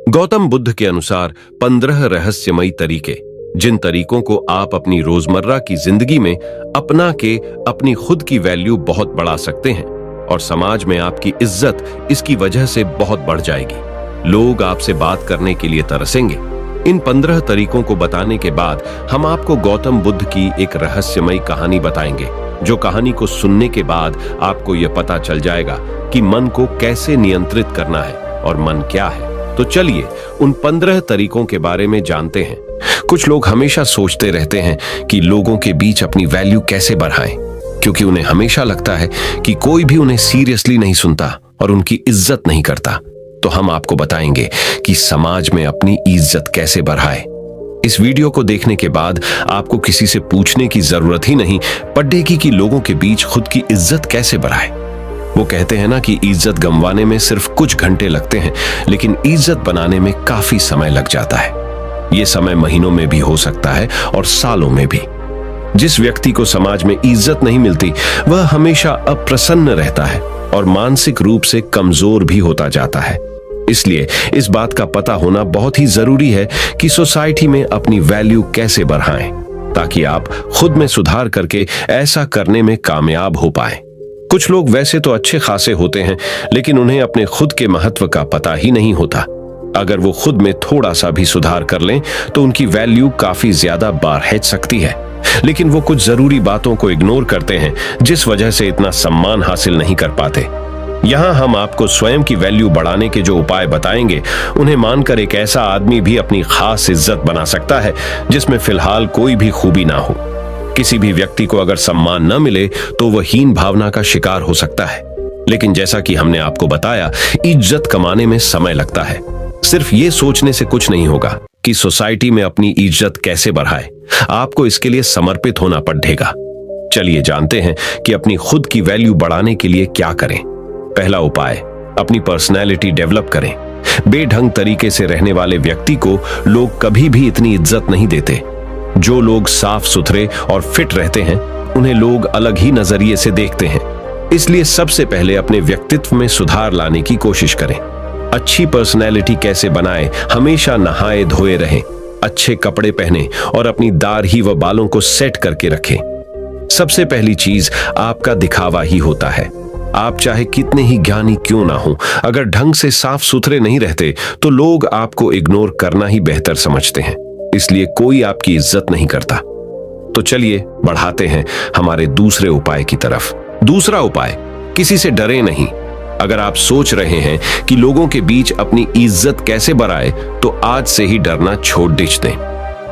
गौतम बुद्ध के अनुसार 15 रहस्यमयी तरीके, जिन तरीकों को आप अपनी रोजमर्रा की जिंदगी में अपना के अपनी खुद की वैल्यू बहुत बढ़ा सकते हैं और समाज में आपकी इज्जत इसकी वजह से बहुत बढ़ जाएगी। लोग आपसे बात करने के लिए तरसेंगे। इन 15 तरीकों को बताने के बाद हम आपको गौतम बुद्ध की एक रहस्यमयी कहानी बताएंगे, जो कहानी को सुनने के बाद आपको यह पता चल जाएगा कि मन को कैसे नियंत्रित करना है और मन क्या है। तो चलिए उन 15 तरीकों के बारे में जानते हैं। कुछ लोग हमेशा सोचते रहते हैं कि लोगों के बीच अपनी वैल्यू कैसे बढ़ाएं, क्योंकि उन्हें हमेशा लगता है कि कोई भी उन्हें सीरियसली नहीं सुनता और उनकी इज्जत नहीं करता। तो हम आपको बताएंगे कि समाज में अपनी इज्जत कैसे बढ़ाएं। इस वीडियो को देखने के बाद आपको किसी से पूछने की जरूरत ही नहीं पड़ेगी कि लोगों के बीच खुद की इज्जत कैसे बढ़ाएं। वो कहते हैं ना कि इज्जत गंवाने में सिर्फ कुछ घंटे लगते हैं, लेकिन इज्जत बनाने में काफी समय लग जाता है। ये समय महीनों में भी हो सकता है और सालों में भी। जिस व्यक्ति को समाज में इज्जत नहीं मिलती, वह हमेशा अप्रसन्न रहता है और मानसिक रूप से कमजोर भी होता जाता है। इसलिए इस बात का पता होना बहुत ही जरूरी है कि सोसाइटी में अपनी वैल्यू कैसे बढ़ाएं, ताकि आप खुद में सुधार करके ऐसा करने में कामयाब हो पाएं। कुछ लोग वैसे तो अच्छे खासे होते हैं, लेकिन उन्हें अपने खुद के महत्व का पता ही नहीं होता। अगर वो खुद में थोड़ा सा भी सुधार कर लें तो उनकी वैल्यू काफी ज्यादा बढ़ सकती है। लेकिन वो कुछ जरूरी बातों को इग्नोर करते हैं, जिस वजह से इतना सम्मान हासिल नहीं कर पाते। यहाँ हम आपको स्वयं की वैल्यू बढ़ाने के जो उपाय बताएंगे, उन्हें मानकर एक ऐसा आदमी भी अपनी खास इज्जत बना सकता है जिसमें फिलहाल कोई भी खूबी ना हो। किसी भी व्यक्ति को अगर सम्मान न मिले तो वह हीन भावना का शिकार हो सकता है। लेकिन जैसा कि हमने आपको बताया, इज्जत कमाने में समय लगता है। सिर्फ ये सोचने से कुछ नहीं होगा कि सोसाइटी में अपनी इज्जत कैसे बढ़ाए। आपको इसके लिए समर्पित होना पड़ेगा। चलिए जानते हैं कि अपनी खुद की वैल्यू बढ़ाने के लिए क्या करें। पहला उपाय, अपनी पर्सनैलिटी डेवलप करें। बेढंग तरीके से रहने वाले व्यक्ति को लोग कभी भी इतनी इज्जत नहीं देते। जो लोग साफ सुथरे और फिट रहते हैं, उन्हें लोग अलग ही नजरिए से देखते हैं। इसलिए सबसे पहले अपने व्यक्तित्व में सुधार लाने की कोशिश करें। अच्छी पर्सनैलिटी कैसे बनाएं? हमेशा नहाए धोए रहें, अच्छे कपड़े पहने और अपनी दाढ़ी व बालों को सेट करके रखें। सबसे पहली चीज आपका दिखावा ही होता है। आप चाहे कितने ही ज्ञानी क्यों ना हो, अगर ढंग से साफ सुथरे नहीं रहते तो लोग आपको इग्नोर करना ही बेहतर समझते हैं। इसलिए कोई आपकी इज्जत नहीं करता। तो चलिए बढ़ाते हैं हमारे दूसरे उपाय की तरफ। दूसरा उपाय, किसी से डरे नहीं। अगर आप सोच रहे हैं कि लोगों के बीच अपनी इज्जत कैसे बढ़ाए, तो आज से ही डरना छोड़ दें।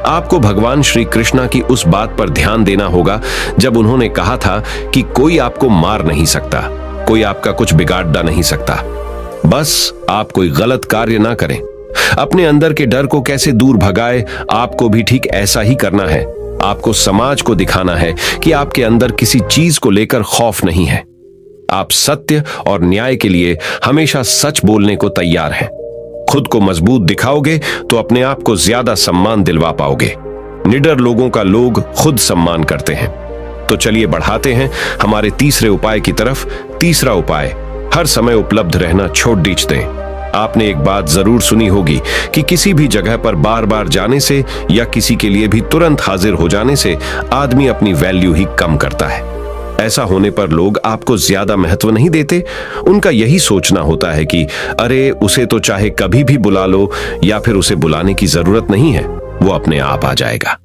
आपको भगवान श्री कृष्णा की उस बात पर ध्यान देना होगा जब उन्होंने कहा था कि कोई आपको मार नहीं सकता, कोई आपका कुछ बिगाड़ नहीं सकता। बस आप कोई गलत कार्य ना करें। अपने अंदर के डर को कैसे दूर भगाए, आपको भी ठीक ऐसा ही करना है। आपको समाज को दिखाना है कि आपके अंदर किसी चीज को लेकर खौफ नहीं है। आप सत्य और न्याय के लिए हमेशा सच बोलने को तैयार हैं। खुद को मजबूत दिखाओगे तो अपने आप को ज्यादा सम्मान दिलवा पाओगे। निडर लोगों का लोग खुद सम्मान करते हैं। तो चलिए बढ़ाते हैं हमारे तीसरे उपाय की तरफ। तीसरा उपाय, हर समय उपलब्ध रहना छोड़ दें। आपने एक बात जरूर सुनी होगी कि किसी भी जगह पर बार बार जाने से या किसी के लिए भी तुरंत हाजिर हो जाने से आदमी अपनी वैल्यू ही कम करता है। ऐसा होने पर लोग आपको ज्यादा महत्व नहीं देते। उनका यही सोचना होता है कि अरे उसे तो चाहे कभी भी बुला लो, या फिर उसे बुलाने की जरूरत नहीं है, वो अपने आप आ जाएगा।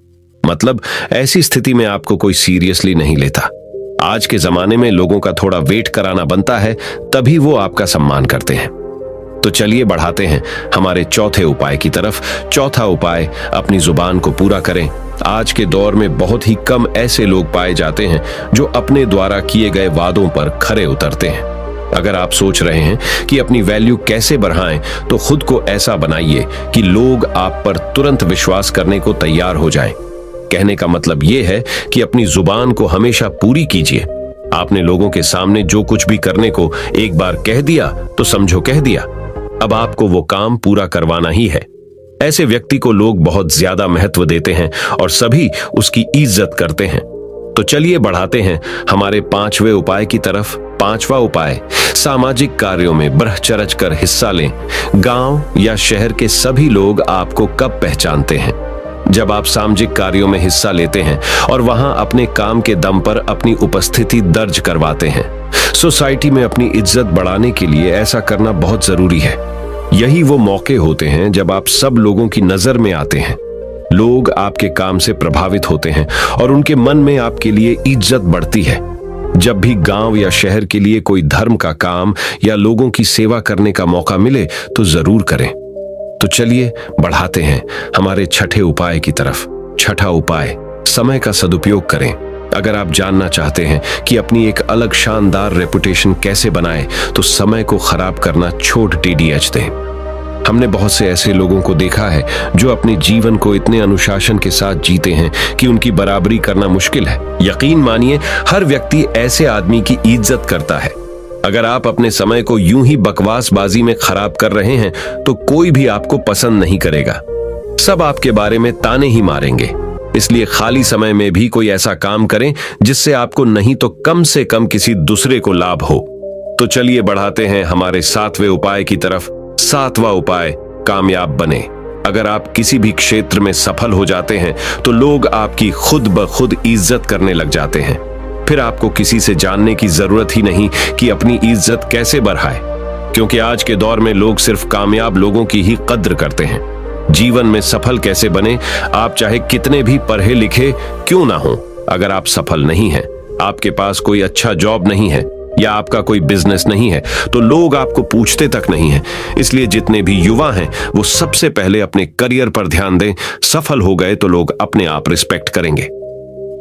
मतलब ऐसी स्थिति में आपको कोई सीरियसली नहीं लेता। आज के जमाने में लोगों का थोड़ा वेट कराना बनता है, तभी वो आपका सम्मान करते हैं। तो चलिए बढ़ाते हैं हमारे चौथे उपाय की तरफ। चौथा उपाय, अपनी जुबान को पूरा करें। आज के दौर में बहुत ही कम ऐसे लोग पाए जाते हैं जो अपने द्वारा किए गए वादों पर खरे उतरते हैं। अगर आप सोच रहे हैं कि अपनी वैल्यू कैसे बढ़ाएं, तो खुद को ऐसा बनाइए कि लोग आप पर तुरंत विश्वास करने को तैयार हो जाएं। कहने का मतलब यह है कि अपनी जुबान को हमेशा पूरी कीजिए। आपने लोगों के सामने जो कुछ भी करने को एक बार कह दिया तो समझो कह दिया। अब आपको वो काम पूरा करवाना ही है। ऐसे व्यक्ति को लोग बहुत ज्यादा महत्व देते हैं और सभी उसकी इज्जत करते हैं। तो चलिए बढ़ाते हैं हमारे पांचवें उपाय की तरफ। 5वां उपाय, सामाजिक कार्यों में बढ़ चढ़ कर हिस्सा लें। गांव या शहर के सभी लोग आपको कब पहचानते हैं? जब आप सामाजिक कार्यों में हिस्सा लेते हैं और वहां अपने काम के दम पर अपनी उपस्थिति दर्ज करवाते हैं। सोसाइटी में अपनी इज्जत बढ़ाने के लिए ऐसा करना बहुत जरूरी है। यही वो मौके होते हैं जब आप सब लोगों की नजर में आते हैं। लोग आपके काम से प्रभावित होते हैं और उनके मन में आपके लिए इज्जत बढ़ती है। जब भी गांव या शहर के लिए कोई धर्म का काम या लोगों की सेवा करने का मौका मिले तो जरूर करें। तो चलिए बढ़ाते हैं हमारे छठे उपाय की तरफ। छठा उपाय, समय का सदुपयोग करें। अगर आप जानना चाहते हैं कि अपनी एक अलग शानदार रेपुटेशन कैसे बनाएं, तो समय को खराब करना छोड़ TDH दें। हमने बहुत से ऐसे लोगों को देखा है जो अपने जीवन को इतने अनुशासन के साथ जीते हैं कि उनकी बराबरी करना मुश्किल है। यकीन मानिए, हर व्यक्ति ऐसे आदमी की इज्जत करता है। अगर आप अपने समय को यूं ही बकवासबाजी में खराब कर रहे हैं तो कोई भी आपको पसंद नहीं करेगा। सब आपके बारे में ताने ही मारेंगे। इसलिए खाली समय में भी कोई ऐसा काम करें जिससे आपको नहीं तो कम से कम किसी दूसरे को लाभ हो। तो चलिए बढ़ाते हैं हमारे 7वें उपाय की तरफ। 7वां उपाय, कामयाब बने। अगर आप किसी भी क्षेत्र में सफल हो जाते हैं तो लोग आपकी खुद ब खुद इज्जत करने लग जाते हैं। फिर आपको किसी से जानने की जरूरत ही नहीं कि अपनी इज्जत कैसे बढ़ाए, क्योंकि आज के दौर में लोग सिर्फ कामयाब लोगों की ही कद्र करते हैं। जीवन में सफल कैसे बने? आप चाहे कितने भी पढ़े लिखे क्यों ना हो, अगर आप सफल नहीं हैं, आपके पास कोई अच्छा जॉब नहीं है या आपका कोई बिजनेस नहीं है, तो लोग आपको पूछते तक नहीं हैं। इसलिए जितने भी युवा हैं वो सबसे पहले अपने करियर पर ध्यान दें। सफल हो गए तो लोग अपने आप रिस्पेक्ट करेंगे।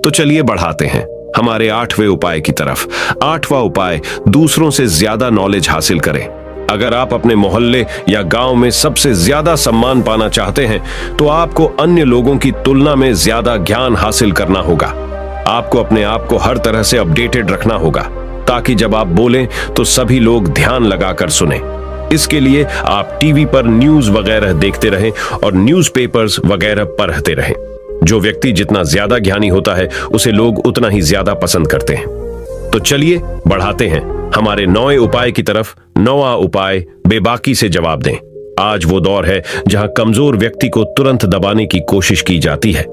तो चलिए बढ़ाते हैं हमारे 8वें उपाय की तरफ। 8वां उपाय, दूसरों से ज्यादा नॉलेज हासिल करें। अगर आप अपने मोहल्ले या गांव में सबसे ज्यादा सम्मान पाना चाहते हैं तो आपको अन्य लोगों की तुलना में ज्यादा ज्ञान हासिल करना होगा। आपको अपने आप को हर तरह से अपडेटेड रखना होगा ताकि जब आप बोलें तो सभी लोग ध्यान लगाकर सुने। इसके लिए आप टीवी पर न्यूज वगैरह देखते रहें और न्यूज़पेपर्स वगैरह पढ़ते रहें। जो व्यक्ति जितना ज्यादा ज्ञानी होता है उसे लोग उतना ही ज्यादा पसंद करते हैं। तो चलिए बढ़ाते हैं हमारे 9वें उपाय की तरफ। 9वां उपाय, बेबाकी से जवाब दें। आज वो दौर है जहां कमजोर व्यक्ति को तुरंत दबाने की कोशिश की जाती है।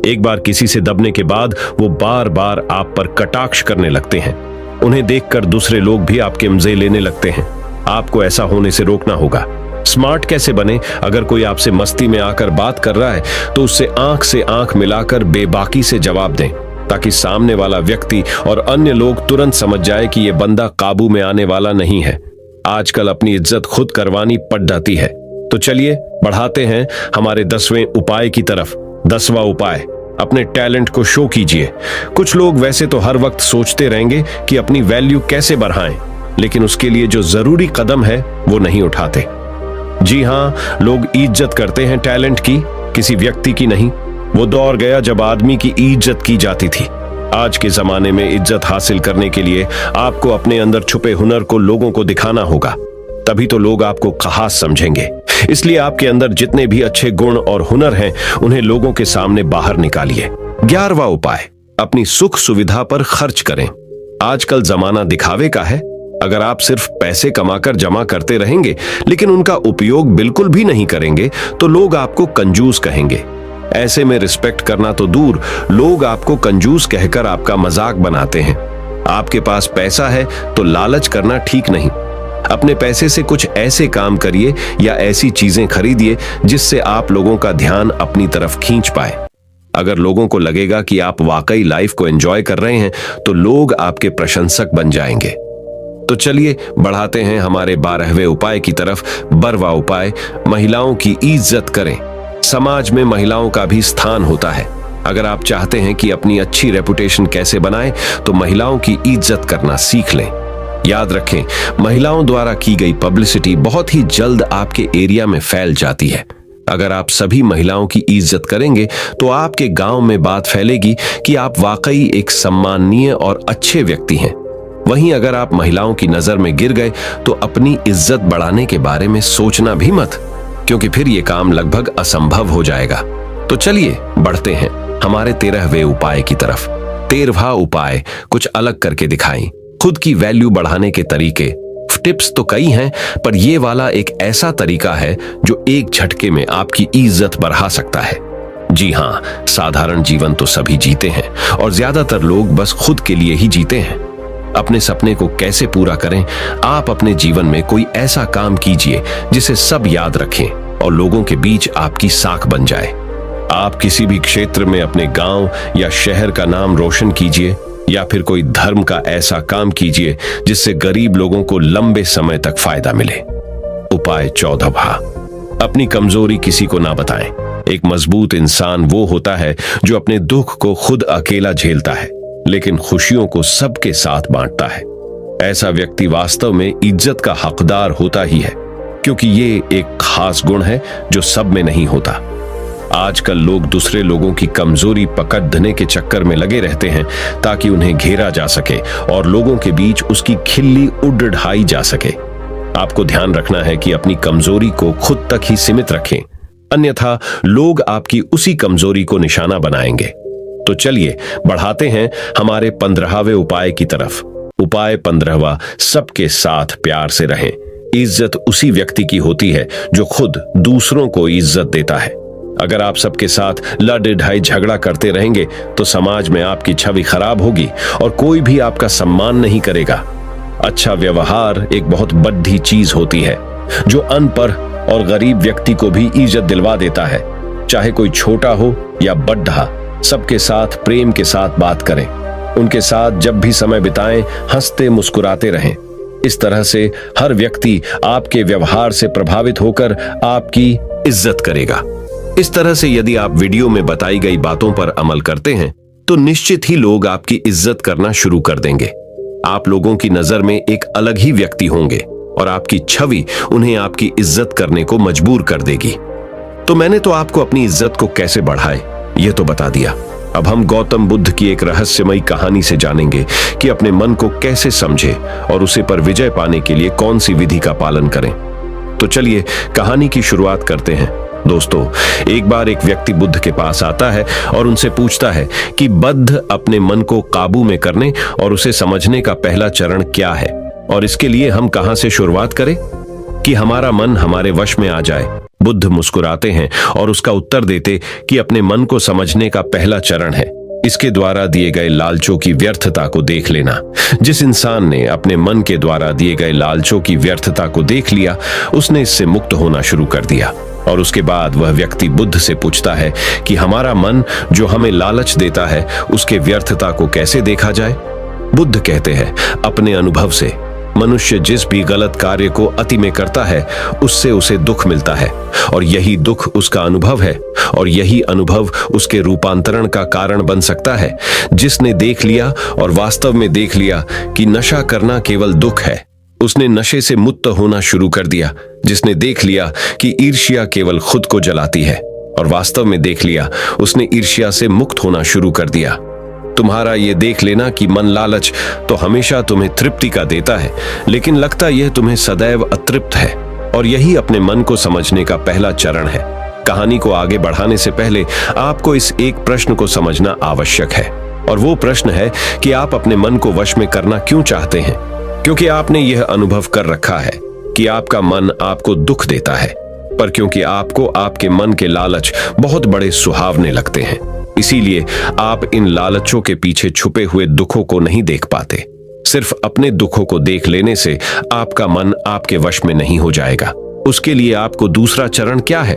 एक बार किसी से दबने के बाद वो बार बार आप पर कटाक्ष करने लगते हैं। उन्हें देखकर दूसरे लोग भी आपके मजे लेने लगते हैं। आपको ऐसा होने से रोकना होगा। स्मार्ट कैसे बने? अगर कोई आपसे मस्ती में आकर बात कर रहा है तो उससे आंख से आंख मिलाकर बेबाकी से जवाब दें, ताकि सामने वाला व्यक्ति और अन्य लोग तुरंत समझ जाए कि यह बंदा काबू में आने वाला नहीं है। आजकल अपनी इज्जत खुद करवानी पड़ जाती है। तो चलिए बढ़ाते हैं हमारे 10वें उपाय की तरफ। 10वां उपाय, अपने टैलेंट को शो कीजिए। कुछ लोग वैसे तो हर वक्त सोचते रहेंगे कि अपनी वैल्यू कैसे बढ़ाएं, लेकिन उसके लिए जो जरूरी कदम है वो नहीं उठाते। जी हाँ, लोग इज्जत करते हैं टैलेंट की, किसी व्यक्ति की नहीं। वो दौर गया जब आदमी की इज्जत की जाती थी। आज के जमाने में इज्जत हासिल करने के लिए आपको अपने अंदर छुपे हुनर को लोगों को दिखाना होगा, तभी तो लोग आपको खास समझेंगे। इसलिए आपके अंदर जितने भी अच्छे गुण और हुनर हैं उन्हें लोगों के सामने बाहर निकालिए। 11वां उपाय, अपनी सुख सुविधा पर खर्च करें। आजकल जमाना दिखावे का है। अगर आप सिर्फ पैसे कमाकर जमा करते रहेंगे लेकिन उनका उपयोग बिल्कुल भी नहीं करेंगे तो लोग आपको कंजूस कहेंगे। ऐसे में रिस्पेक्ट करना तो दूर, लोग आपको कंजूस कहकर आपका मजाक बनाते हैं। आपके पास पैसा है तो लालच करना ठीक नहीं। अपने पैसे से कुछ ऐसे काम करिए या ऐसी चीजें खरीदिए जिससे आप लोगों का ध्यान अपनी तरफ खींच पाए। अगर लोगों को लगेगा कि आप वाकई लाइफ को एंजॉय कर रहे हैं तो लोग आपके प्रशंसक बन जाएंगे। तो चलिए बढ़ाते हैं हमारे 12वें उपाय की तरफ। 12वां उपाय, महिलाओं की इज्जत करें। समाज में महिलाओं का भी स्थान होता है। अगर आप चाहते हैं कि अपनी अच्छी रेपुटेशन कैसे बनाएं, तो महिलाओं की इज्जत करना सीख लें। याद रखें, महिलाओं द्वारा की गई पब्लिसिटी बहुत ही जल्द आपके एरिया में फैल जाती है। अगर आप सभी महिलाओं की इज्जत करेंगे तो आपके गांव में बात फैलेगी कि आप वाकई एक सम्माननीय और अच्छे व्यक्ति हैं। वहीं अगर आप महिलाओं की नजर में गिर गए तो अपनी इज्जत बढ़ाने के बारे में सोचना भी मत, क्योंकि फिर यह काम लगभग असंभव हो जाएगा। तो चलिए बढ़ते हैं हमारे 13वें उपाय की तरफ। 13वां उपाय, कुछ अलग करके दिखाएं। खुद की वैल्यू बढ़ाने के तरीके, टिप्स तो कई हैं, पर यह वाला एक ऐसा तरीका है जो एक झटके में आपकी इज्जत बढ़ा सकता है। जी हां, साधारण जीवन तो सभी जीते हैं और ज्यादातर लोग बस खुद के लिए ही जीते हैं। अपने सपने को कैसे पूरा करें? आप अपने जीवन में कोई ऐसा काम कीजिए जिसे सब याद रखें और लोगों के बीच आपकी साख बन जाए। आप किसी भी क्षेत्र में अपने गांव या शहर का नाम रोशन कीजिए, या फिर कोई धर्म का ऐसा काम कीजिए जिससे गरीब लोगों को लंबे समय तक फायदा मिले। उपाय 14वां, अपनी कमजोरी किसी को ना बताएं। एक मजबूत इंसान वो होता है जो अपने दुख को खुद अकेला झेलता है, लेकिन खुशियों को सबके साथ बांटता है। ऐसा व्यक्ति वास्तव में इज्जत का हकदार होता ही है, क्योंकि ये एक खास गुण है जो सब में नहीं होता। आजकल लोग दूसरे लोगों की कमजोरी पकड़ने के चक्कर में लगे रहते हैं ताकि उन्हें घेरा जा सके और लोगों के बीच उसकी खिल्ली उड़ाई जा सके। आपको ध्यान रखना है कि अपनी कमजोरी को खुद तक ही सीमित रखें, अन्यथा लोग आपकी उसी कमजोरी को निशाना बनाएंगे। तो चलिए बढ़ाते हैं हमारे 15वें उपाय की तरफ। उपाय 15वां, सबके साथ प्यार से रहें। इज्जत उसी व्यक्ति की होती है जो खुद दूसरों को इज्जत देता है। अगर आप सबके साथ लड़ ढाई झगड़ा करते रहेंगे तो समाज में आपकी छवि खराब होगी और कोई भी आपका सम्मान नहीं करेगा। अच्छा व्यवहार एक बहुत बड़ी चीज होती है जो अनपढ़ और गरीब व्यक्ति को भी इज्जत दिलवा देता है। चाहे कोई छोटा हो या बड़ा, सबके साथ प्रेम के साथ बात करें। उनके साथ जब भी समय बिताएं, हंसते मुस्कुराते रहें। इस तरह से हर व्यक्ति आपके व्यवहार से प्रभावित होकर आपकी इज्जत करेगा। इस तरह से यदि आप वीडियो में बताई गई बातों पर अमल करते हैं तो निश्चित ही लोग आपकी इज्जत करना शुरू कर देंगे। आप लोगों की नजर में एक अलग ही व्यक्ति होंगे और आपकी छवि उन्हें आपकी इज्जत करने को मजबूर कर देगी। तो मैंने तो आपको अपनी इज्जत को कैसे बढ़ाए यह तो बता दिया। अब हम गौतम बुद्ध की एक रहस्यमयी कहानी से जानेंगे कि अपने मन को कैसे समझे और उसे पर विजय पाने के लिए कौन सी विधि का पालन करें। तो चलिए कहानी की शुरुआत करते हैं। दोस्तों, एक बार एक व्यक्ति बुद्ध के पास आता है और उनसे पूछता है कि बुद्ध, अपने मन को काबू में करने और उसे समझने का पहला चरण क्या है और इसके लिए हम कहां से शुरुआत करें कि हमारा मन हमारे वश में आ जाए। बुद्ध मुस्कुराते हैं और उसका उत्तर देते कि अपने मन को समझने का पहला चरण है इसके द्वारा दिए गए लालचों की व्यर्थता को देख लेना। जिस इंसान ने अपने मन के द्वारा दिए गए लालचों की व्यर्थता को देख लिया, उसने इससे मुक्त होना शुरू कर दिया। और उसके बाद वह व्यक्ति बुद्ध से पूछता है कि हमारा मन जो हमें लालच देता है उसके व्यर्थता को कैसे देखा जाए। बुद्ध कहते हैं, अपने अनुभव से। मनुष्य जिस भी गलत कार्य को अति में करता है उससे उसे दुख मिलता है और यही दुख उसका अनुभव है और यही अनुभव उसके रूपांतरण का कारण बन सकता है। जिसने देख लिया और वास्तव में देख लिया कि नशा करना केवल दुख है, उसने नशे से मुक्त होना शुरू कर दिया। जिसने देख लिया कि ईर्ष्या केवल खुद को जलाती है और वास्तव में देख लिया, उसने ईर्ष्या से मुक्त होना शुरू कर दिया। तुम्हारा ये देख लेना कि मन लालच तो हमेशा तुम्हें तृप्ति का देता है, लेकिन लगता यह तुम्हें सदैव अतृप्त है और यही अपने मन को समझने का पहला चरण है। कहानी को आगे बढ़ाने से पहले आपको इस एक प्रश्न को समझना आवश्यक है और वो प्रश्न है कि आप अपने मन को वश में करना क्यों चाहते हैं। क्योंकि आपने यह अनुभव कर रखा है कि आपका मन आपको दुख देता है, पर क्योंकि आपको आपके मन के लालच बहुत बड़े सुहावने लगते हैं, इसीलिए आप इन लालचों के पीछे छुपे हुए दुखों को नहीं देख पाते। सिर्फ अपने दुखों को देख लेने से आपका मन आपके वश में नहीं हो जाएगा। उसके लिए आपको दूसरा चरण क्या है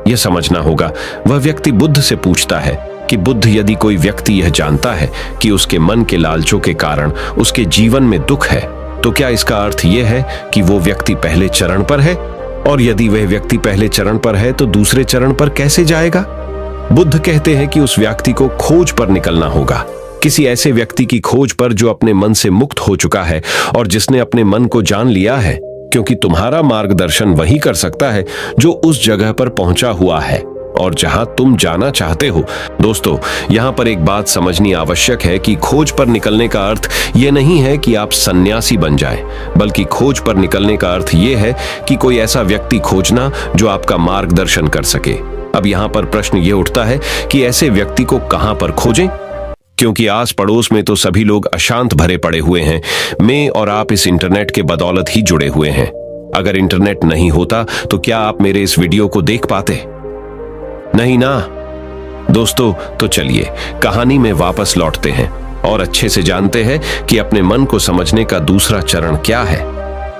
यह समझना होगा। वह व्यक्ति बुद्ध से पूछता है कि बुद्ध, यदि कोई व्यक्ति यह जानता है कि उसके मन के लालचों के कारण उसके जीवन में दुख है, तो क्या इसका अर्थ यह है कि वो व्यक्ति पहले चरण पर है? और यदि वह व्यक्ति पहले चरण पर है तो दूसरे चरण पर कैसे जाएगा? बुद्ध कहते हैं कि उस व्यक्ति को खोज पर निकलना होगा, किसी ऐसे व्यक्ति की खोज पर जो अपने मन से मुक्त हो चुका है और जिसने अपने मन को जान लिया है, क्योंकि तुम्हारा मार्गदर्शन वही कर सकता है जो उस जगह पर पहुंचा हुआ है और जहां तुम जाना चाहते हो। दोस्तों, यहां पर एक बात समझनी आवश्यक है कि खोज पर निकलने का अर्थ यह नहीं है कि आप सन्यासी बन जाएं, बल्कि खोज पर निकलने का अर्थ यह है कि कोई ऐसा व्यक्ति खोजना जो आपका मार्गदर्शन कर सके। अब यहां पर प्रश्न यह उठता है कि ऐसे व्यक्ति को कहां पर खोजें? क्योंकि आस पड़ोस में तो सभी लोग अशांत भरे पड़े हुए हैं। मैं और आप इस इंटरनेट के बदौलत ही जुड़े हुए हैं। अगर इंटरनेट नहीं होता तो क्या आप मेरे इस वीडियो को देख पाते? नहीं ना। दोस्तों, तो चलिए कहानी में वापस लौटते हैं और अच्छे से जानते हैं कि अपने मन को समझने का दूसरा चरण क्या है।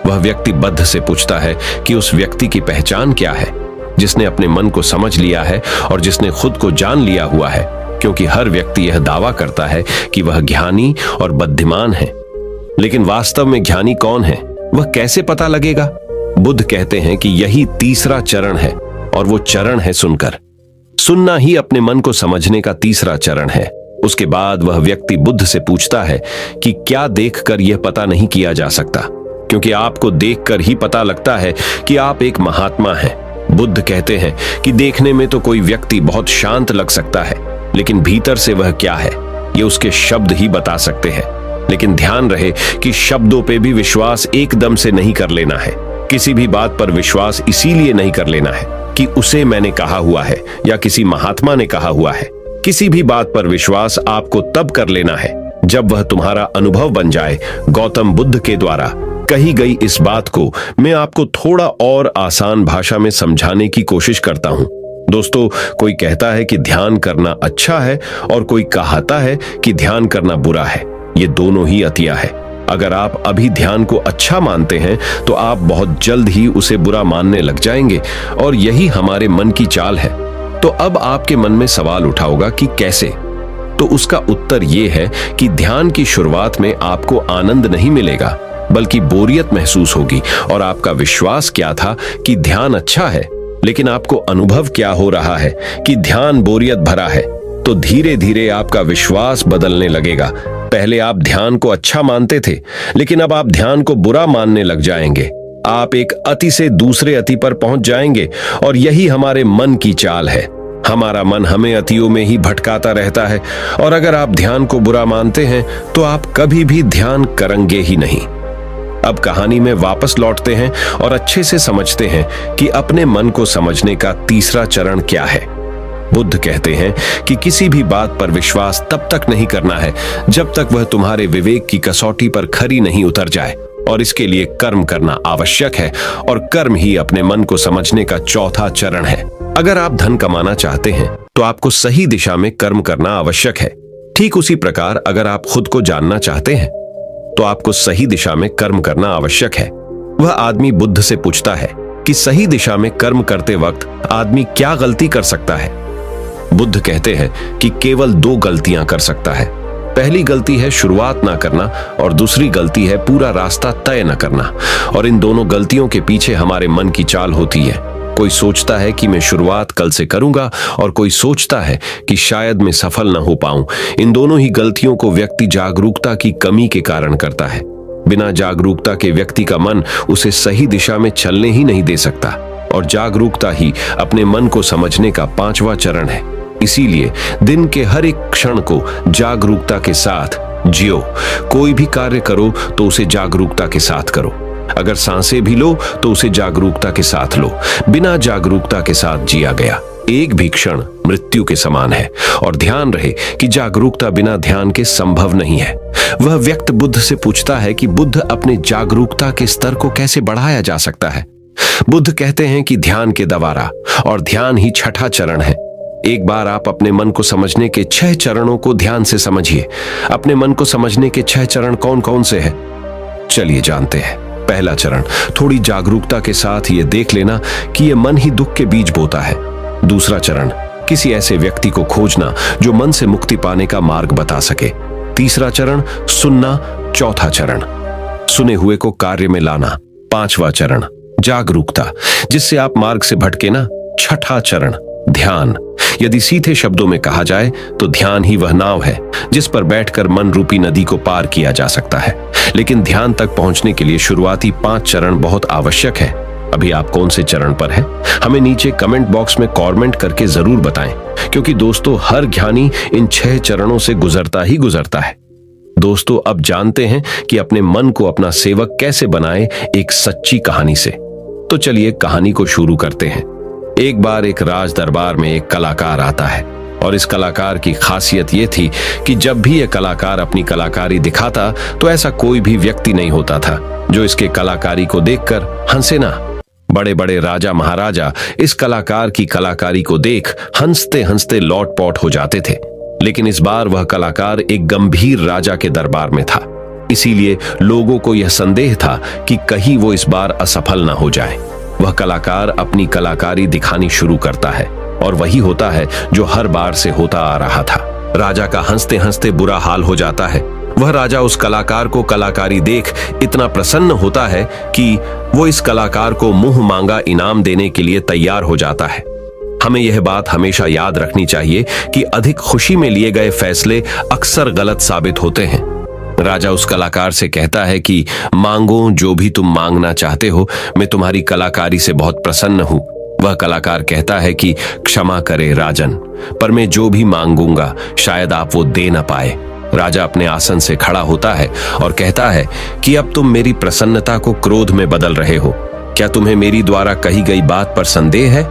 वह व्यक्ति बद्ध से पूछता है कि उस व्यक्ति की पहचान क्या है, जिसने अपने मन को समझ लिया है और जिसने खुद को जान लिया हुआ है, क्योंकि हर व्यक्ति यह दावा करता है कि वह ज्ञानी और बुद्धिमान है। लेकिन वास्तव में ज्ञानी कौन है, वह कैसे पता लगेगा? बुद्ध कहते हैं कि यही तीसरा चरण है, और वो चरण है सुनकर। सुनना ही अपने मन को समझने का तीसरा चरण है। उसके बाद वह व्यक्ति बुद्ध से पूछता है कि क्या देखकर यह पता नहीं किया जा सकता, क्योंकि आपको देखकर ही पता लगता है कि आप एक महात्मा हैं। बुद्ध कहते हैं कि देखने में तो कोई व्यक्ति बहुत शांत लग सकता है, लेकिन भीतर से वह क्या है, ये उसके शब्द ही बता सकते हैं। लेकिन ध्यान रहे कि शब्दों पे भी विश्वास एकदम से नहीं कर लेना है। किसी भी बात पर विश्वास इसीलिए नहीं कर लेना है कि उसे मैंने कहा हुआ है या किसी महात्मा ने कहा हुआ है। किसी भी बात पर विश्वास आपको तब कर लेना है जब वह तुम्हारा अनुभव बन जाए। गौतम बुद्ध के द्वारा कही गई इस बात को मैं आपको थोड़ा और आसान भाषा में समझाने की कोशिश करता हूं। दोस्तों, कोई कहता है कि ध्यान करना अच्छा है और कोई कहता है कि ध्यान करना बुरा है। ये दोनों ही अतिया है। अगर आप अभी ध्यान को अच्छा मानते हैं तो आप बहुत जल्द ही उसे बुरा मानने लग जाएंगे, और यही हमारे मन की चाल है। तो अब आपके मन में सवाल उठा होगा कि कैसे? तो उसका उत्तर ये है कि ध्यान की शुरुआत में आपको आनंद नहीं मिलेगा, बल्कि बोरियत महसूस होगी। और आपका विश्वास क्या था कि ध्यान अच्छा है, लेकिन आपको अनुभव क्या हो रहा है कि ध्यान बोरियत भरा है। तो धीरे धीरे आपका विश्वास बदलने लगेगा। पहले आप ध्यान को अच्छा मानते थे, लेकिन अब आप ध्यान को बुरा मानने लग जाएंगे। आप एक अति से दूसरे अति पर पहुंच जाएंगे, और यही हमारे मन की चाल है। हमारा मन हमें अतियों में ही भटकाता रहता है, और अगर आप ध्यान को बुरा मानते हैं तो आप कभी भी ध्यान करेंगे ही नहीं। अब कहानी में वापस लौटते हैं और अच्छे से समझते हैं कि अपने मन को समझने का तीसरा चरण क्या है। बुद्ध कहते हैं कि किसी भी बात पर विश्वास तब तक नहीं करना है जब तक वह तुम्हारे विवेक की कसौटी पर खरी नहीं उतर जाए, और इसके लिए कर्म करना आवश्यक है, और कर्म ही अपने मन को समझने का चौथा चरण है। अगर आप धन कमाना चाहते हैं तो आपको सही दिशा में कर्म करना आवश्यक है। ठीक उसी प्रकार अगर आप खुद को जानना चाहते हैं तो आपको सही दिशा में कर्म करना आवश्यक है। वह आदमी बुद्ध से पूछता है कि सही दिशा में कर्म करते वक्त आदमी क्या गलती कर सकता है। बुद्ध कहते हैं कि केवल दो गलतियां कर सकता है। पहली गलती है शुरुआत ना करना, और दूसरी गलती है पूरा रास्ता तय न करना। और इन दोनों गलतियों के पीछे हमारे मन की चाल होती है। कोई सोचता है कि मैं शुरुआत कल से करूंगा, और कोई सोचता है कि शायद मैं सफल न हो पाऊं। इन दोनों ही गलतियों को व्यक्ति जागरूकता की कमी के कारण करता है। बिना जागरूकता के व्यक्ति का मन उसे सही दिशा में चलने ही नहीं दे सकता, और जागरूकता ही अपने मन को समझने का पांचवा चरण है। इसीलिए दिन के हर एक क्षण को जागरूकता के साथ जियो। कोई भी कार्य करो तो उसे जागरूकता के साथ करो। अगर सांसें भी लो तो उसे जागरूकता के साथ लो। बिना जागरूकता के साथ जिया गया एक भी क्षण मृत्यु के समान है। और ध्यान रहे कि जागरूकता बिना ध्यान के संभव नहीं है। वह व्यक्ति बुद्ध से पूछता है कि बुद्ध अपने जागरूकता के स्तर को कैसे बढ़ाया जा सकता है। बुद्ध कहते हैं कि ध्यान के द्वारा, और ध्यान ही छठा चरण है। एक बार आप अपने मन को समझने के 6 चरणों को ध्यान से समझिए। अपने मन को समझने के 6 चरण कौन कौन से हैं? चलिए जानते हैं। पहला चरण, थोड़ी जागरूकता के साथ ये देख लेना कि ये मन ही दुख के बीज बोता है। दूसरा चरण, किसी ऐसे व्यक्ति को खोजना जो मन से मुक्ति पाने का मार्ग बता सके। तीसरा चरण, सुनना। चौथा चरण, सुने हुए को कार्य में लाना। पांचवा चरण, जागरूकता, जिससे आप मार्ग से भटके ना। छठा चरण, ध्यान। यदि सीधे शब्दों में कहा जाए तो ध्यान ही वह नाव है जिस पर बैठकर मन रूपी नदी को पार किया जा सकता है। लेकिन ध्यान तक पहुंचने के लिए शुरुआती 5 चरण बहुत आवश्यक है। अभी आप कौन से चरण पर हैं? हमें नीचे कमेंट बॉक्स में कमेंट करके जरूर बताएं, क्योंकि दोस्तों हर ज्ञानी इन 6 चरणों से गुजरता ही गुजरता है। दोस्तों अब जानते हैं कि अपने मन को अपना सेवक कैसे बनाए एक सच्ची कहानी से। तो चलिए कहानी को शुरू करते हैं। एक बार एक राज दरबार में एक कलाकार आता है। और इस कलाकार की खासियत ये थी कि जब भी यह कलाकार अपनी कलाकारी दिखाता तो ऐसा कोई भी व्यक्ति नहीं होता था जो इसके कलाकारी को देखकर हंसे ना। बड़े बड़े राजा महाराजा इस कलाकार की कलाकारी को देख हंसते हंसते लौट-पौट हो जाते थे, लेकिन इस बार वह कलाकार एक गंभीर राजा के दरबार में था। इसीलिए लोगों को यह संदेह था कि कहीं वो इस बार असफल ना हो जाए। वह कलाकार अपनी कलाकारी दिखानी शुरू करता है और वही होता है जो हर बार से होता आ रहा था। राजा का हंसते हंसते बुरा हाल हो जाता है। वह राजा उस कलाकार को कलाकारी देख इतना प्रसन्न होता है कि वो इस कलाकार को मुंह मांगा इनाम देने के लिए तैयार हो जाता है। हमें यह बात हमेशा याद रखनी चाहिए कि अधिक खुशी में लिए गए फैसले अक्सर गलत साबित होते हैं। राजा उस कलाकार से कहता है कि मांगो जो भी तुम मांगना चाहते हो, मैं तुम्हारी कलाकारी से बहुत प्रसन्न हूं। वह कलाकार कहता है कि क्षमा करे राजन, पर मैं जो भी मांगूंगा शायद आप वो दे न पाए। राजा अपने आसन से खड़ा होता है और कहता है कि अब तुम मेरी प्रसन्नता को क्रोध में बदल रहे हो। क्या तुम्हें मेरी द्वारा कही गई बात पर संदेह है?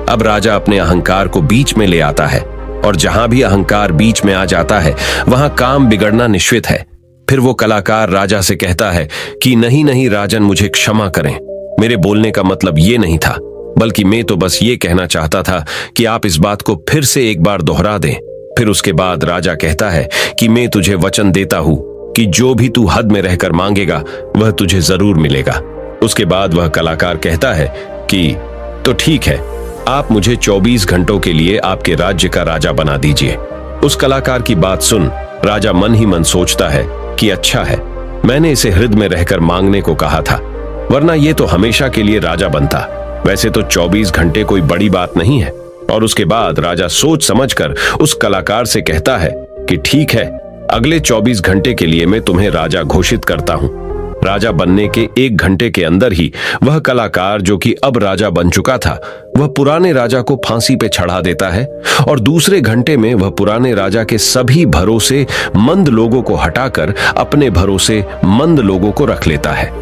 अब राजा अपने अहंकार को बीच में ले आता है और जहां भी अहंकार बीच में आ जाता है वहां काम बिगड़ना निश्चित है। फिर वो कलाकार राजा से कहता है कि नहीं नहीं राजन, मुझे क्षमा करें, मेरे बोलने का मतलब ये नहीं था, बल्कि मैं तो बस ये कहना चाहता था कि आप इस बात को फिर से एक बार दोहरा दें। फिर उसके बाद राजा कहता है कि मैं तुझे वचन देता हूं कि जो भी तू हद में रहकर मांगेगा वह तुझे जरूर मिलेगा। उसके बाद वह कलाकार कहता है कि तो ठीक है, आप मुझे 24 घंटों के लिए आपके राज्य का राजा बना दीजिए। उस कलाकार की बात सुन राजा मन ही मन सोचता है कि अच्छा है, मैंने इसे हृदय में रहकर मांगने को कहा था, वरना ये तो हमेशा के लिए राजा बनता। वैसे तो 24 घंटे कोई बड़ी बात नहीं है। और उसके बाद राजा सोच समझकर उस कलाकार से कहता है कि ठीक है, अगले 24 घंटे के लिए मैं तुम्हें राजा घोषित करता हूं। राजा बनने के 1 घंटे के अंदर ही वह कलाकार, जो कि अब राजा बन चुका था, वह पुराने राजा को फांसी पे चढ़ा देता है और दूसरे घंटे में वह पुराने राजा के सभी भरोसे मंद लोगों को हटाकर अपने भरोसे मंद लोगों को रख लेता है।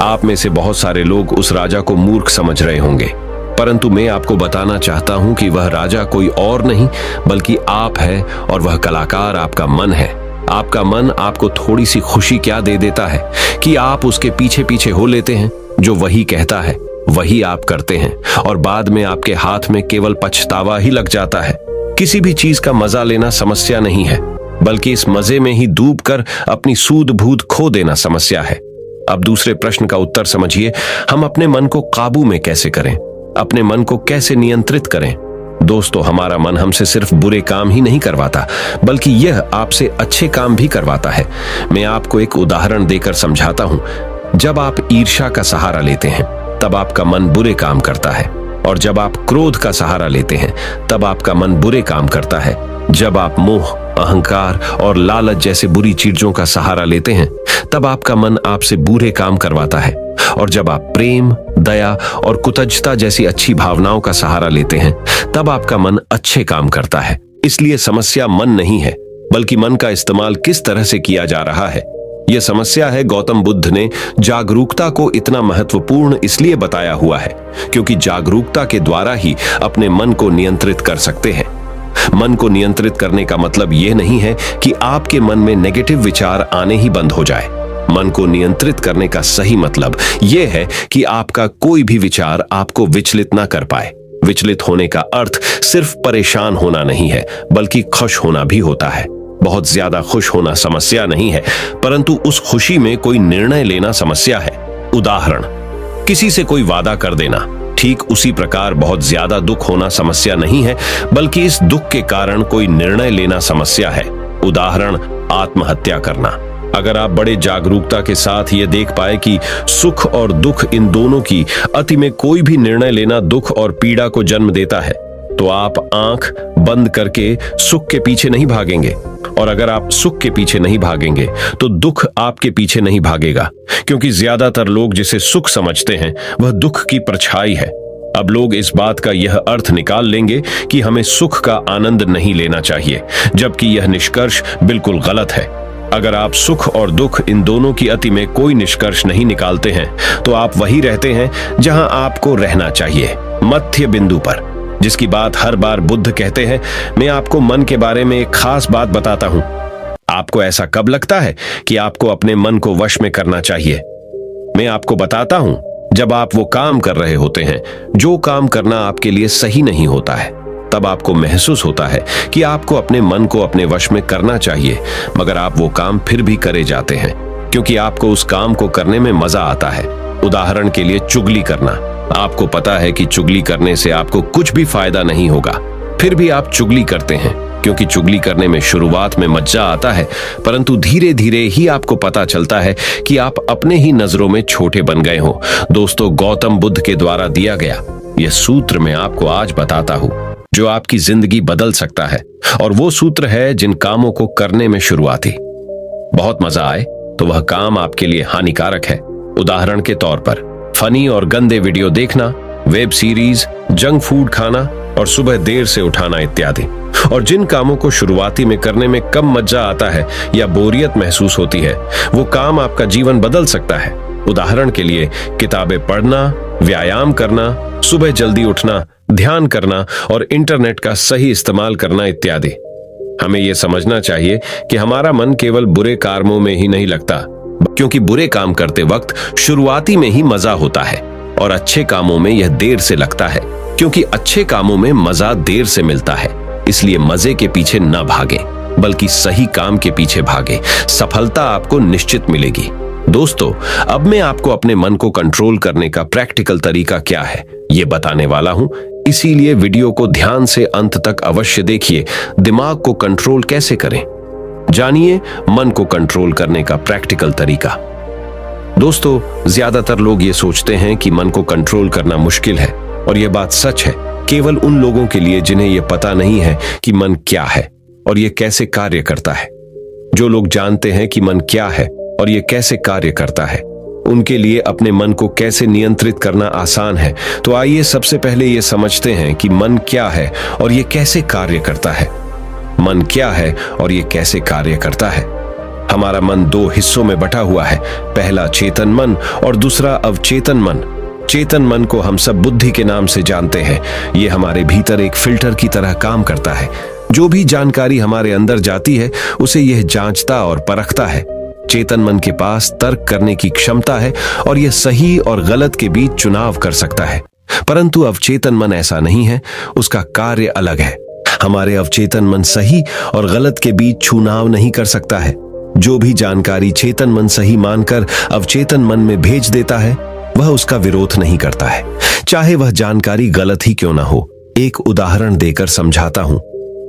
आप में से बहुत सारे लोग उस राजा को मूर्ख समझ रहे होंगे, परंतु मैं आपको बताना चाहता हूं कि वह राजा कोई और नहीं बल्कि आप है और वह कलाकार आपका मन है। आपका मन आपको थोड़ी सी खुशी क्या दे देता है कि आप उसके पीछे पीछे हो लेते हैं। जो वही कहता है वही आप करते हैं और बाद में आपके हाथ में केवल पछतावा ही लग जाता है। किसी भी चीज का मजा लेना समस्या नहीं है, बल्कि इस मजे में ही डूबकर अपनी सूध बूध खो देना समस्या है। अब दूसरे प्रश्न का उत्तर समझिए, हम अपने मन को काबू में कैसे करें, अपने मन को कैसे नियंत्रित करें। दोस्तों, हमारा मन हमसे सिर्फ बुरे काम ही नहीं करवाता, बल्कि यह आपसे अच्छे काम भी करवाता है। मैं आपको एक उदाहरण देकर समझाता हूं। जब आप ईर्ष्या का सहारा लेते हैं तब आपका मन बुरे काम करता है, और जब आप क्रोध का सहारा लेते हैं तब आपका मन बुरे काम करता है। जब आप मोह, अहंकार और लालच जैसे बुरी चीजों का सहारा लेते हैं तब आपका मन आपसे बुरे काम करवाता है, और जब आप प्रेम, दया और कृतज्ञता जैसी अच्छी भावनाओं का सहारा लेते हैं तब आपका मन अच्छे काम करता है। इसलिए समस्या मन नहीं है, बल्कि मन का इस्तेमाल किस तरह से किया जा रहा है। यह समस्या है गौतम बुद्ध ने जागरूकता को इतना महत्वपूर्ण इसलिए बताया हुआ है क्योंकि जागरूकता के द्वारा ही अपने मन को नियंत्रित कर सकते हैं। मन को नियंत्रित करने का मतलब यह नहीं है कि आपके मन में नेगेटिव विचार आने ही बंद हो जाए। मन को नियंत्रित करने का सही मतलब यह है कि आपका कोई भी विचार आपको विचलित ना कर पाए। विचलित होने का अर्थ सिर्फ परेशान होना नहीं है, बल्कि खुश होना भी होता है। बहुत ज्यादा खुश होना समस्या नहीं है, परंतु उस खुशी में कोई निर्णय लेना समस्या है। उदाहरण, किसी से कोई वादा कर देना। ठीक उसी प्रकार बहुत ज्यादा दुख होना समस्या नहीं है, बल्कि इस दुख के कारण कोई निर्णय लेना समस्या है। उदाहरण, आत्महत्या करना। अगर आप बड़े जागरूकता के साथ ये देख पाए कि सुख और दुख, इन दोनों की अति में कोई भी निर्णय लेना दुख और पीड़ा को जन्म देता है, तो आप आंख बंद करके सुख के पीछे नहीं भागेंगे। और अगर आप सुख के पीछे नहीं भागेंगे तो दुख आपके पीछे नहीं भागेगा, क्योंकि ज्यादातर लोग जिसे सुख समझते हैं वह दुख की परछाई है। अब लोग इस बात का यह अर्थ निकाल लेंगे कि हमें सुख का आनंद नहीं लेना चाहिए, जबकि यह निष्कर्ष बिल्कुल गलत है। अगर आप सुख और दुख, इन दोनों की अति में कोई निष्कर्ष नहीं निकालते हैं तो आप वही रहते हैं जहां आपको रहना चाहिए, मध्य बिंदु पर। जिसकी बात हर बार बुद्ध कहते हैं। मैं आपको मन के बारे में एक खास बात बताता हूं। आपको ऐसा कब लगता है कि आपको अपने मन को वश में करना चाहिए? मैं आपको बताता हूं, जब आप वो काम कर रहे होते हैं जो काम करना आपके लिए सही नहीं होता है, तब आपको महसूस होता है कि आपको अपने मन को अपने वश में करना चाहिए, मगर आप वो काम फिर भी करे जाते हैं क्योंकि आपको उस काम को करने में मजा आता है। उदाहरण के लिए चुगली करना। आपको पता है कि चुगली करने से आपको कुछ भी फायदा नहीं होगा, फिर भी आप चुगली करते हैं क्योंकि चुगली करने में शुरुआत में मजा आता है, परंतु धीरे धीरे ही आपको पता चलता है कि आप अपने ही नजरों में छोटे बन गए हो। दोस्तों, गौतम बुद्ध के द्वारा दिया गया यह सूत्र मैं आपको आज बताता हूं, जो आपकी जिंदगी बदल सकता है। और वो सूत्र है, जिन कामों को करने में शुरुआती बहुत मजा आए तो वह काम आपके लिए हानिकारक है। उदाहरण के तौर पर फनी और गंदे वीडियो देखना, वेब सीरीज, जंक फूड खाना और सुबह देर से उठाना इत्यादि। और जिन कामों को शुरुआती में करने में कम मजा आता है या बोरियत महसूस होती है, वो काम आपका जीवन बदल सकता है। उदाहरण के लिए किताबें पढ़ना, व्यायाम करना, सुबह जल्दी उठना, ध्यान करना और इंटरनेट का सही इस्तेमाल करना इत्यादि। हमें यह समझना चाहिए कि हमारा मन केवल बुरे कामों में ही नहीं लगता, क्योंकि बुरे काम करते वक्त शुरुआती में ही मजा होता है, और अच्छे कामों में यह देर से लगता है, क्योंकि अच्छे कामों में मजा देर से मिलता है। इसलिए मजे के पीछे न भागे, बल्कि सही काम के पीछे भागे। सफलता आपको निश्चित मिलेगी। दोस्तों, अब मैं आपको अपने मन को कंट्रोल करने का प्रैक्टिकल तरीका क्या है ये बताने वाला हूं, इसीलिए वीडियो को ध्यान से अंत तक अवश्य देखिए। दिमाग को कंट्रोल कैसे करें, जानिए मन को कंट्रोल करने का प्रैक्टिकल तरीका। दोस्तों, ज्यादातर लोग ये सोचते हैं कि मन को कंट्रोल करना मुश्किल है, और यह बात सच है केवल उन लोगों के लिए जिन्हें यह पता नहीं है कि मन क्या है और यह कैसे कार्य करता है। जो लोग जानते हैं कि मन क्या है और यह कैसे कार्य करता है, उनके लिए अपने मन को कैसे नियंत्रित करना आसान है। तो आइए सबसे पहले यह समझते हैं कि मन क्या है और यह कैसे कार्य करता है। मन क्या है और यह कैसे कार्य करता है? हमारा मन दो हिस्सों में बटा हुआ है, पहला चेतन मन और दूसरा अवचेतन मन। चेतन मन को हम सब बुद्धि के नाम से जानते हैं। ये हमारे भीतर एक फिल्टर की तरह काम करता है। जो भी जानकारी हमारे अंदर जाती है उसे यह जांचता और परखता है। चेतन मन के पास तर्क करने की क्षमता है और यह सही और गलत के बीच चुनाव कर सकता है, परंतु अवचेतन मन ऐसा नहीं है, उसका कार्य अलग है। हमारे अवचेतन मन सही और गलत के बीच चुनाव नहीं कर सकता है। जो भी जानकारी चेतन मन सही मानकर अवचेतन मन में भेज देता है, वह उसका विरोध नहीं करता है, चाहे वह जानकारी गलत ही क्यों ना हो। एक उदाहरण देकर समझाता हूं।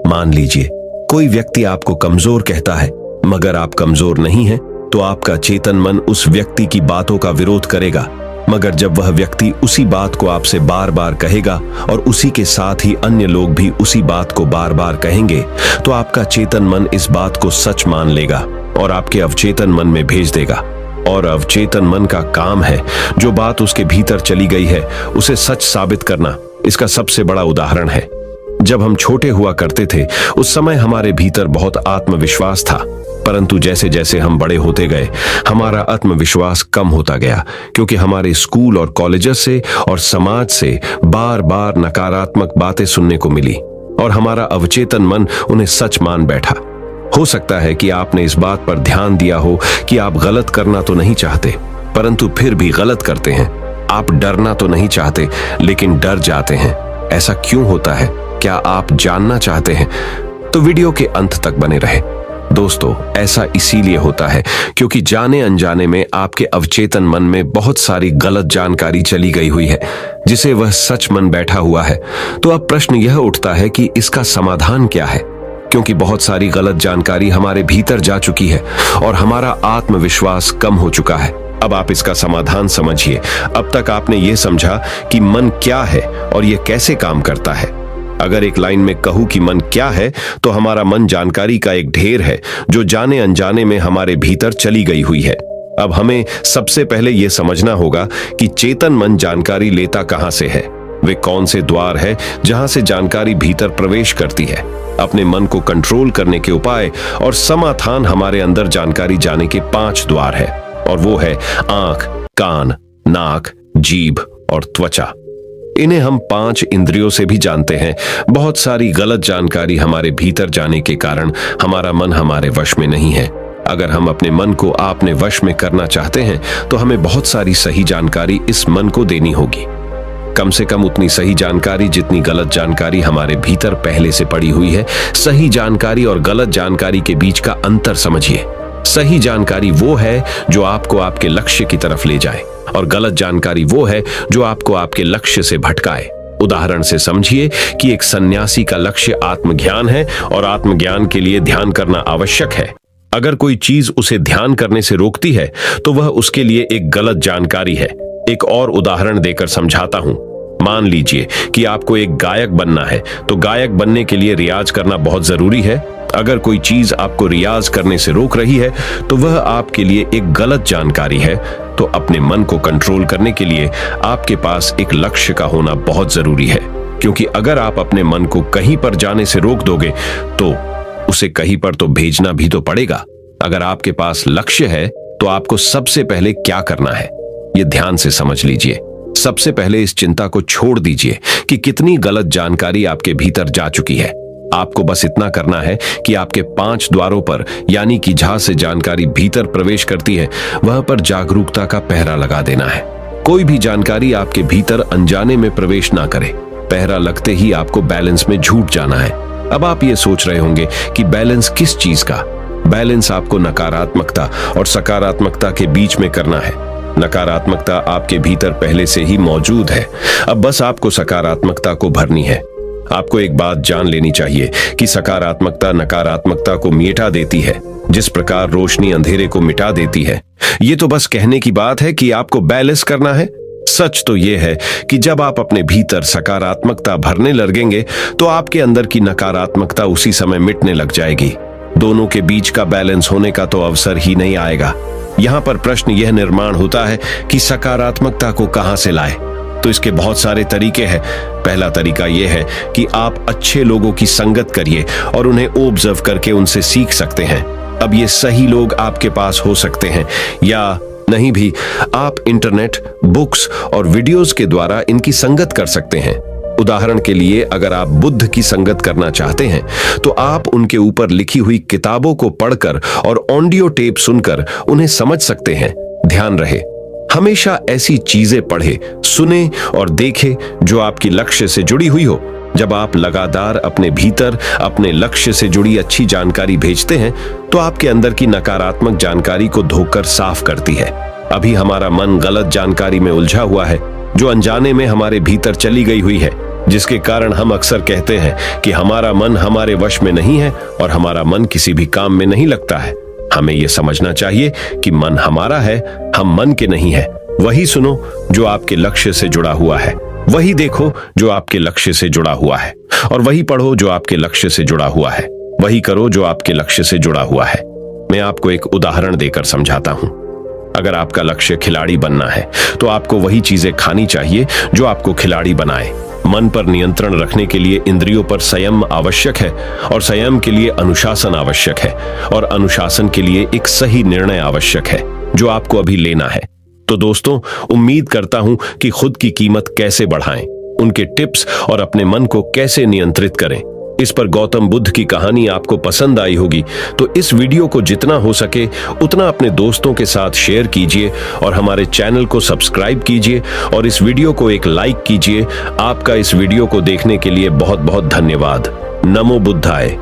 मान लीजिए कोई व्यक्ति आपको कमजोर कहता है, मगर आप कमजोर नहीं हैं, तो आपका चेतन मन उस व्यक्ति की बातों का विरोध करेगा। मगर जब वह व्यक्ति उसी बात को आपसे बार बार कहेगा और उसी के साथ ही अन्य लोग भी उसी बात को बार बार कहेंगे, तो आपका चेतन मन इस बात को सच मान लेगा और आपके अवचेतन मन में भेज देगा। और अवचेतन मन का काम है जो बात उसके भीतर चली गई है उसे सच साबित करना। इसका सबसे बड़ा उदाहरण है, जब हम छोटे हुआ करते थे उस समय हमारे भीतर बहुत आत्मविश्वास था, परंतु जैसे जैसे हम बड़े होते गए हमारा आत्मविश्वास कम होता गया, क्योंकि हमारे स्कूल और कॉलेजेस से और समाज से बार बार नकारात्मक बातें सुनने को मिली और हमारा अवचेतन मन उन्हें सच मान बैठा। हो सकता है कि आपने इस बात पर ध्यान दिया हो कि आप गलत करना तो नहीं चाहते, परंतु फिर भी गलत करते हैं। आप डरना तो नहीं चाहते, लेकिन डर जाते हैं। ऐसा क्यों होता है? क्या आप जानना चाहते हैं? तो वीडियो के अंत तक बने रहे। दोस्तों, ऐसा इसीलिए होता है क्योंकि जाने अनजाने में आपके अवचेतन मन में बहुत सारी गलत जानकारी चली गई हुई है, जिसे वह सच मन बैठा हुआ है। तो अब प्रश्न यह उठता है कि इसका समाधान क्या है, क्योंकि बहुत सारी गलत जानकारी हमारे भीतर जा चुकी है और हमारा आत्मविश्वास कम हो चुका है। अब आप इसका समाधान समझिए। अब तक आपने ये समझा कि मन क्या है और यह कैसे काम करता है। अगर एक लाइन में कहूं कि मन क्या है, तो हमारा मन जानकारी का एक ढेर है जो जाने अनजाने में हमारे भीतर चली गई हुई है। अब हमें सबसे पहले यह समझना होगा कि चेतन मन जानकारी लेता कहां से है। वे कौन से द्वार है जहां से जानकारी भीतर प्रवेश करती है। अपने मन को कंट्रोल करने के उपाय और समाधान हमारे अंदर जानकारी जाने के 5 द्वार है, और वो है आंख, कान, नाक, जीभ और त्वचा। इन्हें हम 5 इंद्रियों से भी जानते हैं। बहुत सारी गलत जानकारी हमारे भीतर जाने के कारण हमारा मन हमारे वश में नहीं है। अगर हम अपने मन को अपने वश में करना चाहते हैं तो हमें बहुत सारी सही जानकारी इस मन को देनी होगी। कम से कम उतनी सही जानकारी जितनी गलत जानकारी हमारे भीतर पहले से पड़ी हुई है। सही जानकारी और गलत जानकारी के बीच का अंतर समझिए। सही जानकारी वो है जो आपको आपके लक्ष्य की तरफ ले जाए और गलत जानकारी वो है जो आपको आपके लक्ष्य से भटकाए। उदाहरण से समझिए कि एक सन्यासी का लक्ष्य आत्मज्ञान है और आत्मज्ञान के लिए ध्यान करना आवश्यक है। अगर कोई चीज उसे ध्यान करने से रोकती है तो वह उसके लिए एक गलत जानकारी है। एक और उदाहरण देकर समझाता हूं। मान लीजिए कि आपको एक गायक बनना है, तो गायक बनने के लिए रियाज करना बहुत जरूरी है। अगर कोई चीज आपको रियाज करने से रोक रही है तो वह आपके लिए एक गलत जानकारी है। तो अपने मन को कंट्रोल करने के लिए आपके पास एक लक्ष्य का होना बहुत जरूरी है, क्योंकि अगर आप अपने मन को कहीं पर जाने से रोक दोगे तो उसे कहीं पर तो भेजना भी तो पड़ेगा। अगर आपके पास लक्ष्य है तो आपको सबसे पहले क्या करना है, ये ध्यान से समझ लीजिए। सबसे पहले इस चिंता को छोड़ दीजिए कि कितनी गलत जानकारी आपके भीतर जा चुकी है। आपको बस इतना करना है कि आपके 5 द्वारों पर, यानी कि जहां से जानकारी भीतर प्रवेश करती है, वहां पर जागरूकता का पहरा लगा देना है। कोई भी जानकारी आपके भीतर अनजाने में प्रवेश ना करे। पहरा लगते ही आपको बैलेंस में झूठ जाना है। अब आप ये सोच रहे होंगे कि बैलेंस किस चीज का? बैलेंस आपको नकारात्मकता और सकारात्मकता के बीच में करना है। नकारात्मकता आपके भीतर पहले से ही मौजूद है, अब बस आपको सकारात्मकता को भरनी है। आपको एक बात जान लेनी चाहिए कि सकारात्मकता नकारात्मकता को मिटा देती है, जिस प्रकार रोशनी अंधेरे को मिटा देती है। ये तो बस कहने की बात है कि आपको बैलेंस करना है। सच तो यह है कि जब आप अपने भीतर सकारात्मकता भरने लगेंगे तो आपके अंदर की नकारात्मकता उसी समय मिटने लग जाएगी। दोनों के बीच का बैलेंस होने का तो अवसर ही नहीं आएगा। यहाँ पर प्रश्न यह निर्माण होता है कि सकारात्मकता को कहां से लाए। तो इसके बहुत सारे तरीके हैं। पहला तरीका यह है कि आप अच्छे लोगों की संगत करिए और उन्हें ऑब्जर्व करके उनसे सीख सकते हैं। अब ये सही लोग आपके पास हो सकते हैं या नहीं भी, आप इंटरनेट, बुक्स और वीडियोस के द्वारा इनकी संगत कर सकते हैं। उदाहरण के लिए, अगर आप बुद्ध की संगत करना चाहते हैं तो आप उनके ऊपर लिखी हुई किताबों को पढ़कर और ऑडियो टेप सुनकर उन्हें समझ सकते हैं। ध्यान रहे, हमेशा ऐसी चीजें पढ़े, सुने और देखे जो आपकी लक्ष्य से जुड़ी हुई हो। जब आप लगातार अपने भीतर अपने लक्ष्य से जुड़ी अच्छी जानकारी भेजते हैं तो आपके अंदर की नकारात्मक जानकारी को धोकर साफ करती है। अभी हमारा मन गलत जानकारी में उलझा हुआ है जो अनजाने में हमारे भीतर चली गई हुई है, जिसके कारण हम अक्सर कहते हैं कि हमारा मन हमारे वश में नहीं है और हमारा मन किसी भी काम में नहीं लगता है। हमें यह समझना चाहिए कि मन हमारा है, हम मन के नहीं है। वही सुनो जो आपके लक्ष्य से जुड़ा हुआ है, वही देखो जो आपके लक्ष्य से जुड़ा हुआ है, और वही पढ़ो जो आपके लक्ष्य से जुड़ा हुआ है, वही करो जो आपके लक्ष्य से जुड़ा हुआ है। मैं आपको एक उदाहरण देकर समझाता हूं। अगर आपका लक्ष्य खिलाड़ी बनना है तो आपको वही चीजें खानी चाहिए जो आपको खिलाड़ी बनाए। मन पर नियंत्रण रखने के लिए इंद्रियों पर संयम आवश्यक है और संयम के लिए अनुशासन आवश्यक है और अनुशासन के लिए एक सही निर्णय आवश्यक है जो आपको अभी लेना है। तो दोस्तों, उम्मीद करता हूं कि खुद की कीमत कैसे बढ़ाएं, उनके टिप्स और अपने मन को कैसे नियंत्रित करें, इस पर गौतम बुद्ध की कहानी आपको पसंद आई होगी। तो इस वीडियो को जितना हो सके उतना अपने दोस्तों के साथ शेयर कीजिए और हमारे चैनल को सब्सक्राइब कीजिए और इस वीडियो को एक लाइक कीजिए। आपका इस वीडियो को देखने के लिए बहुत बहुत धन्यवाद। नमो बुद्धाय।